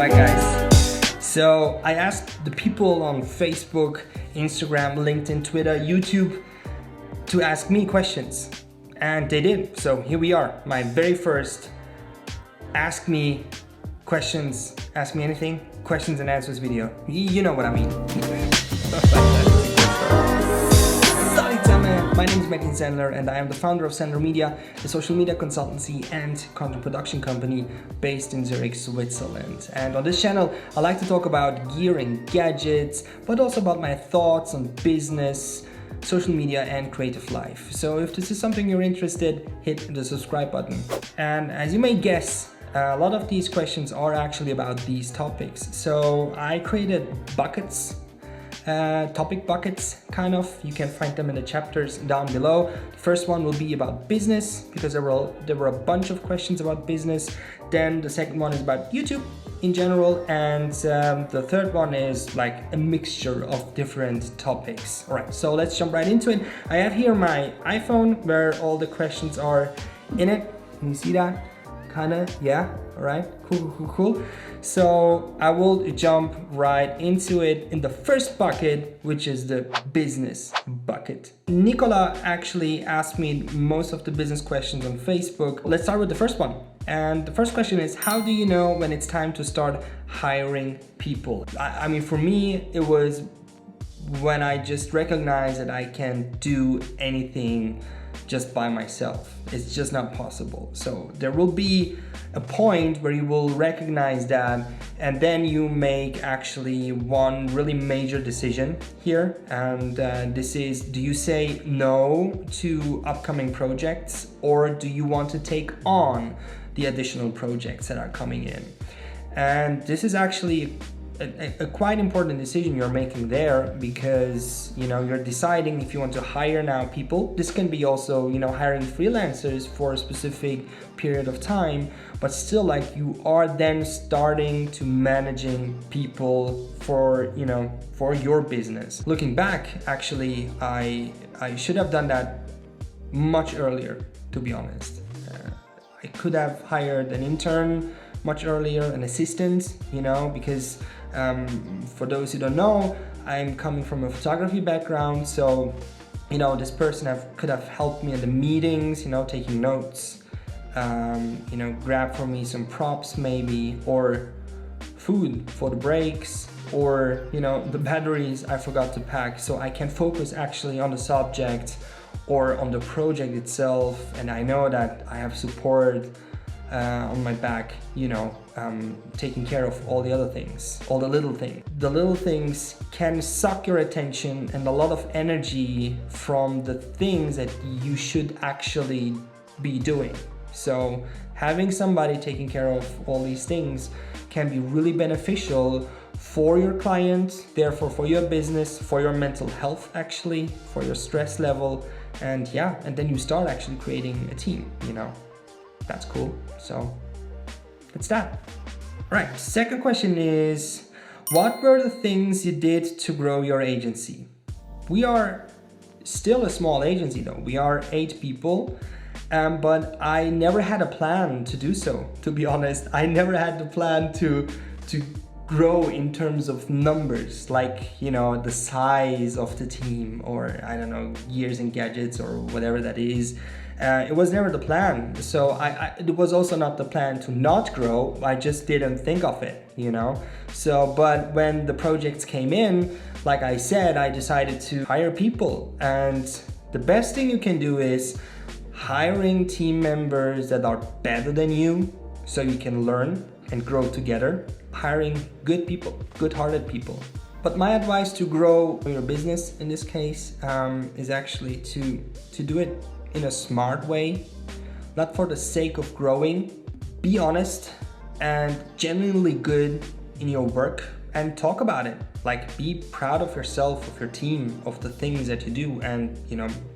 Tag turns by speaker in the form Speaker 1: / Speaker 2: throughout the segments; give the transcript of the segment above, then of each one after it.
Speaker 1: Alright guys, so I asked the people on Facebook, Instagram, LinkedIn, Twitter, YouTube to ask me questions, and they did. So here we are, my very first ask me questions, ask me anything, questions and answers video. You know what I mean. My name is Martin Sandler and I am the founder of Sandler Media, a social media consultancy and content production company based in Zurich, Switzerland. And on this channel, I like to talk about gear and gadgets, but also about my thoughts on business, social media and creative life. So if this is something you're interested, hit the subscribe button. And as you may guess, a lot of these questions are actually about these topics. So I created buckets. Topic buckets, kind of. You can find them in the chapters down below. The first one will be about business, because there were a bunch of questions about business. Then the second one is about YouTube in general, and the third one is like a mixture of different topics. All right, so let's jump right into it. I have here my iPhone where all the questions are in it. Can you see that? Kinda, yeah. All right, cool. So I will jump right into it in the first bucket, which is the business bucket. Nicola actually asked me most of the business questions on Facebook. Let's start with the first one. And the first question is, how do you know when it's time to start hiring people? I mean, for me, it was when I just recognized that I can't do anything just by myself. It's just not possible. So there will be a point where you will recognize that, and then you make actually one really major decision here. And this is, do you say no to upcoming projects, or do you want to take on the additional projects that are coming in? And this is actually a quite important decision you're making there, because you're deciding if you want to hire now people. This can be also hiring freelancers for a specific period of time, but still, like, you are then starting to managing people for your business. Looking back, actually, I should have done that much earlier, to be honest. I could have hired an intern much earlier, an assistant, because for those who don't know, I'm coming from a photography background, so this person could have helped me in the meetings, taking notes, grab for me some props maybe, or food for the breaks, or the batteries I forgot to pack, so I can focus actually on the subject or on the project itself. And I know that I have support on my back, taking care of all the other things, all the little things. The little things can suck your attention and a lot of energy from the things that you should actually be doing. So having somebody taking care of all these things can be really beneficial for your client, therefore for your business, for your mental health actually, for your stress level, and then you start actually creating a team, That's cool. So that's that. All right, second question is, what were the things you did to grow your agency? We are still a small agency though. We are 8 people, but I never had a plan to do so, to be honest. I never had the plan to grow in terms of numbers, like, the size of the team, or I don't know, gears and gadgets or whatever that is. It was never the plan. So it was also not the plan to not grow. I just didn't think of it, So, but when the projects came in, like I said, I decided to hire people. And the best thing you can do is hiring team members that are better than you, so you can learn and grow together. Hiring good people, good-hearted people. But my advice to grow your business in this case is actually to do it in a smart way, not for the sake of growing. Be honest and genuinely good in your work, and talk about it. Like, be proud of yourself, of your team, of the things that you do, and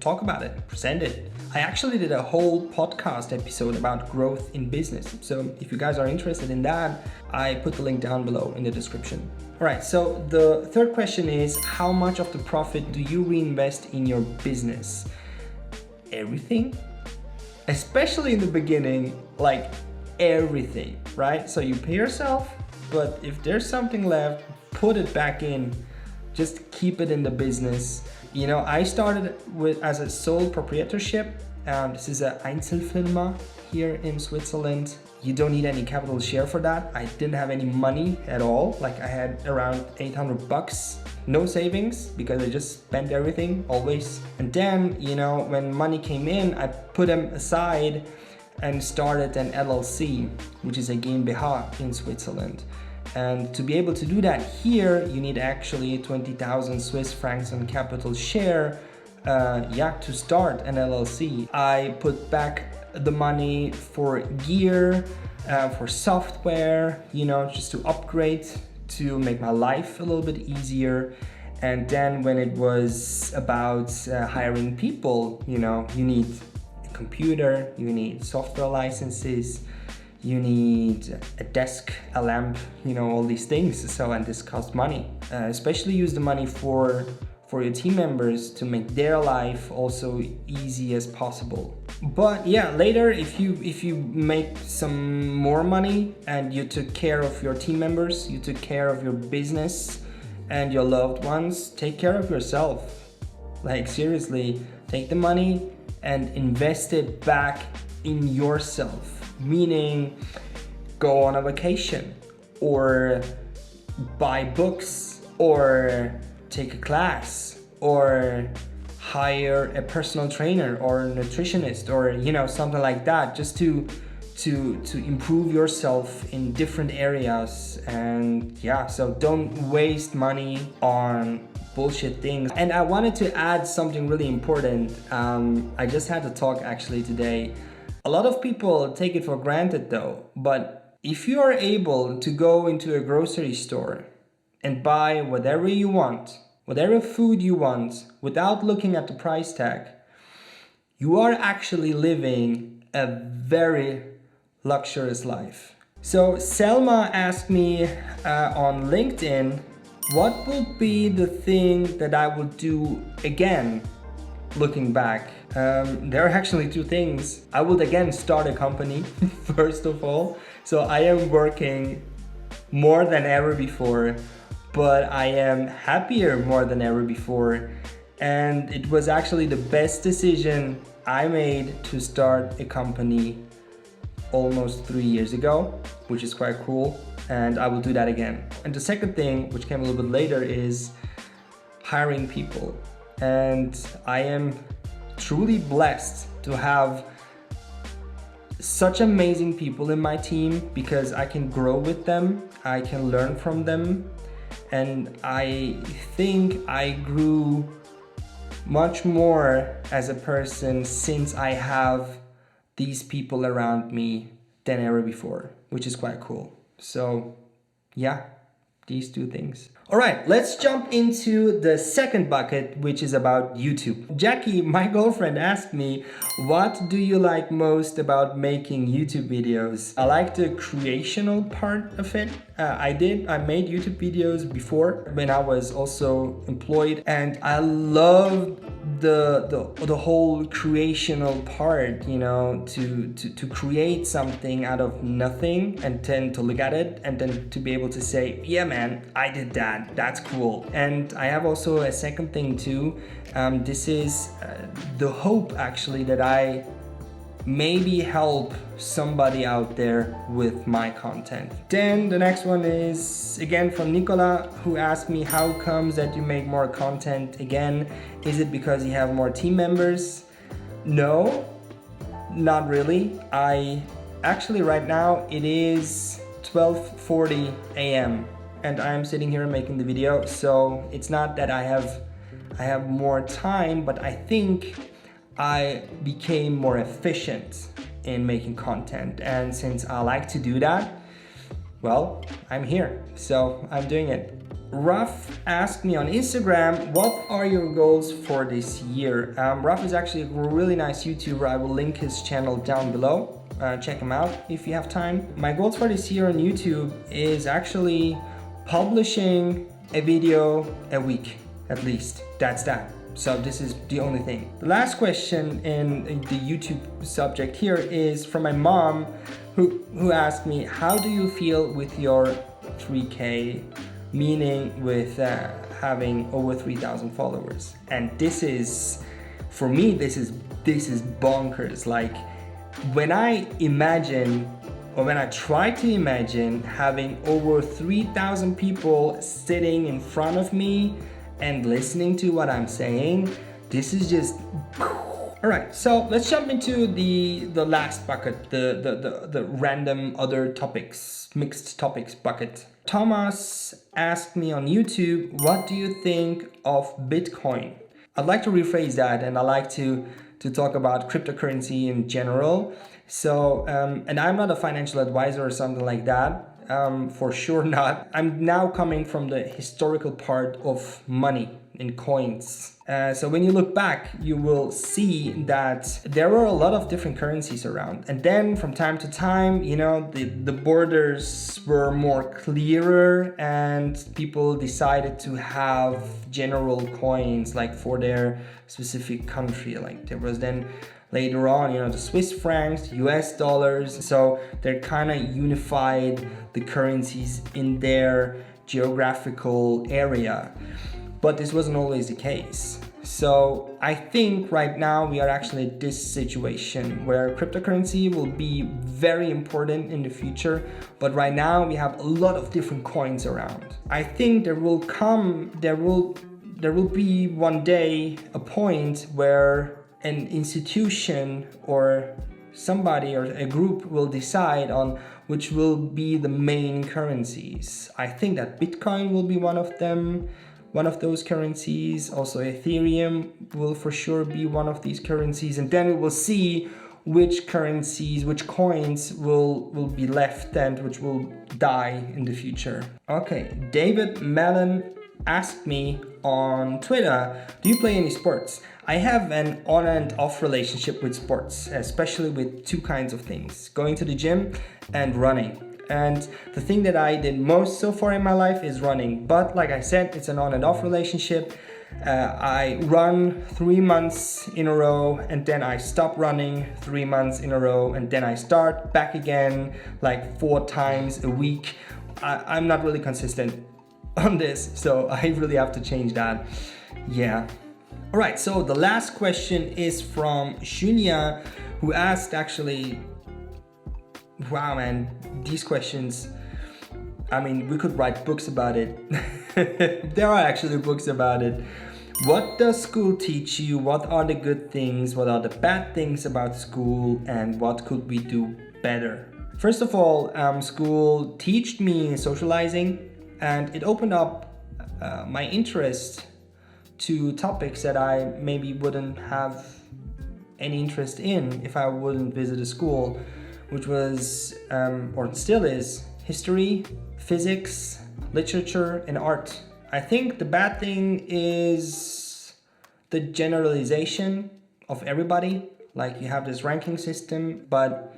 Speaker 1: talk about it, present it. I actually did a whole podcast episode about growth in business. So if you guys are interested in that, I put the link down below in the description. All right, so the third question is, how much of the profit do you reinvest in your business? Everything? Especially in the beginning, like everything, right? So you pay yourself, but if there's something left, put it back in. Just keep it in the business. You know, I started as a sole proprietorship. This is a Einzelfirma here in Switzerland. You don't need any capital share for that. I didn't have any money at all. Like I had around 800 bucks, no savings, because I just spent everything always. And then, you know, when money came in, I put them aside and started an LLC, which is a GmbH in Switzerland. And to be able to do that here, you need actually 20,000 Swiss francs on capital share, to start an LLC. I put back the money for gear, for software, you know, just to upgrade, to make my life a little bit easier. And then when it was about hiring people, you know, you need a computer, you need software licenses, you need a desk, a lamp, you know, all these things. So, and this costs money. Especially use the money for your team members to make their life also easy as possible. But yeah, later if you make some more money and you took care of your team members, you took care of your business and your loved ones, take care of yourself. Like seriously, take the money and invest it back in yourself. Meaning go on a vacation or buy books or take a class or hire a personal trainer or a nutritionist or, you know, something like that, just to improve yourself in different areas. And yeah, so don't waste money on bullshit things. And I wanted to add something really important. I just had to talk actually today. A lot of people take it for granted though, but if you are able to go into a grocery store and buy whatever you want, whatever food you want, without looking at the price tag, you are actually living a very luxurious life. So Selma asked me on LinkedIn, what would be the thing that I would do again looking back? There are actually two things. I would again start a company, first of all. So I am working more than ever before, but I am happier more than ever before. And it was actually the best decision I made to start a company almost 3 years ago, which is quite cool. And I will do that again. And the second thing, which came a little bit later, is hiring people. And I am truly blessed to have such amazing people in my team, because I can grow with them, I can learn from them, and I think I grew much more as a person since I have these people around me than ever before, which is quite cool. So yeah, these two things. All right, let's jump into the second bucket, which is about YouTube. Jackie, my girlfriend, asked me, what do you like most about making YouTube videos? I like the creational part of it. I made YouTube videos before when I was also employed, and I love the whole creational part, you know, to create something out of nothing and then to look at it and then to be able to say, yeah man, I did that, that's cool. And I have also a second thing too. This is the hope actually that I maybe help somebody out there with my content. Then the next one is again from Nicola, who asked me, how comes that you make more content again? Is it because you have more team members? No, not really. I actually right now it is 12:40 a.m. and I'm sitting here making the video, so it's not that I have more time, but I think I became more efficient in making content. And since I like to do that, well, I'm here, so I'm doing it. Ruff asked me on Instagram, what are your goals for this year? Ruff is actually a really nice YouTuber. I will link his channel down below. Check him out if you have time. My goals for this year on YouTube is actually publishing a video a week, at least. That's that. So this is the only thing. The last question in the YouTube subject here is from my mom, who asked me, how do you feel with your 3K, meaning with having over 3,000 followers? And this is, for me, this is bonkers. Like, when I imagine, or when I try to imagine having over 3,000 people sitting in front of me and listening to what I'm saying, this is just... All right, so let's jump into the last bucket, the random other topics, mixed topics bucket. Thomas asked me on YouTube, what do you think of Bitcoin? I'd like to rephrase that, and I like to talk about cryptocurrency in general. So, and I'm not a financial advisor or something like that. For sure not. I'm now coming from the historical part of money in coins. So when you look back, you will see that there were a lot of different currencies around. And then from time to time, you know, the borders were more clearer and people decided to have general coins like for their specific country. Like there was then later on, you know, the Swiss francs, US dollars. So they're kind of unified the currencies in their geographical area. But this wasn't always the case. So I think right now we are actually in this situation where cryptocurrency will be very important in the future. But right now we have a lot of different coins around. I think there will be one day a point where an institution or somebody or a group will decide on which will be the main currencies. I think that Bitcoin will be one of them, one of those currencies. Also Ethereum will for sure be one of these currencies. And then we will see which currencies, which coins will be left and which will die in the future. Okay, David Mellon asked me on Twitter, do you play any sports? I have an on and off relationship with sports, especially with two kinds of things, going to the gym and running. And the thing that I did most so far in my life is running. But like I said, it's an on and off relationship. I run 3 months in a row and then I stop running 3 months in a row and then I start back again like 4 times a week. I'm not really consistent on this, so I really have to change that. Yeah. All right, so the last question is from Shunya, who asked actually, wow man, these questions, I mean, we could write books about it. There are actually books about it. What does school teach you? What are the good things? What are the bad things about school? And what could we do better? First of all, school taught me socializing, and it opened up my interest to topics that I maybe wouldn't have any interest in if I wouldn't visit a school, which was, or still is, history, physics, literature, and art. I think the bad thing is the generalization of everybody. Like you have this ranking system, but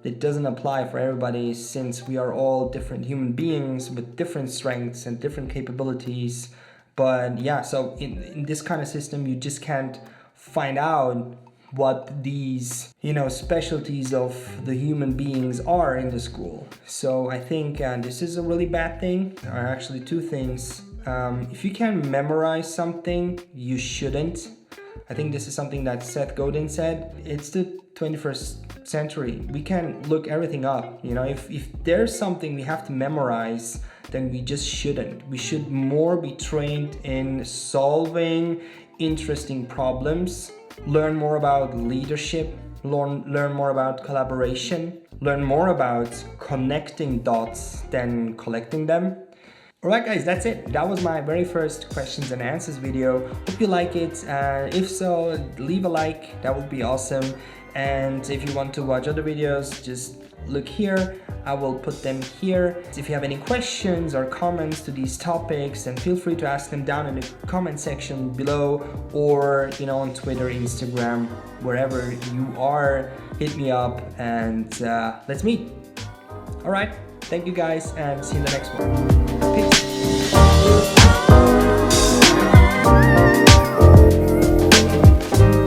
Speaker 1: it doesn't apply for everybody since we are all different human beings with different strengths and different capabilities. But yeah, so in this kind of system, you just can't find out what these, you know, specialties of the human beings are in the school. So I think this is a really bad thing. There are actually two things. If you can memorize something, you shouldn't. I think this is something that Seth Godin said. It's the 21st century. We can look everything up. You know, if there's something we have to memorize, then we just shouldn't. We should more be trained in solving interesting problems, learn more about leadership, learn more about collaboration, learn more about connecting dots than collecting them. Alright guys, that's it. That was my very first questions and answers video. Hope you like it. If so, leave a like. That would be awesome. And if you want to watch other videos, just look here. I will put them here. If you have any questions or comments to these topics, then feel free to ask them down in the comment section below, or you know, on Twitter, Instagram, wherever you are. Hit me up and let's meet. All right. Thank you guys, and see you in the next one. Peace.